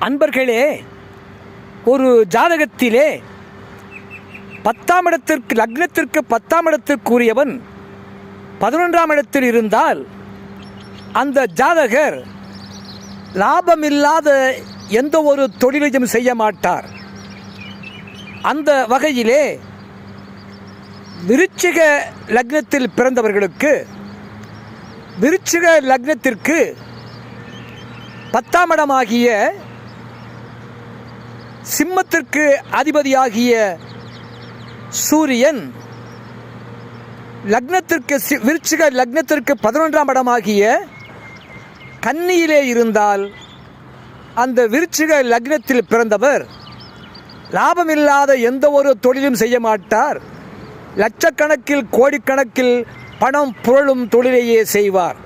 அன்பர்களே, ஒரு ஜாதகத்திலே 10ஆம் இடத்திற்கு, லக்னத்திற்கு 10ஆம் இடத்திற்குரியவன் 11ஆம் இடத்தில் இருந்தால் அந்த ஜாதகர் லாபமில்லாத எந்த ஒரு தொழிலையும் செய்ய மாட்டார். அந்த வகையிலே விருச்சிக லக்னத்தில் பிறந்தவர்களுக்கு, விருச்சிக லக்னத்திற்கு 10ஆம் இடமாகிய சிம்மத்திற்கு அதிபதியாகிய சூரியன் லக்னத்திற்கு, விருச்சிக லக்னத்திற்கு 11ஆம் இடமாகிய கன்னியிலே இருந்தால் அந்த விருச்சிக லக்னத்தில் பிறந்தவர் லாபமில்லாத எந்த ஒரு தொழிலும் செய்ய மாட்டார். லட்சக்கணக்கில் கோடிக்கணக்கில் பணம் புரளும் தொழிலையே செய்வார்.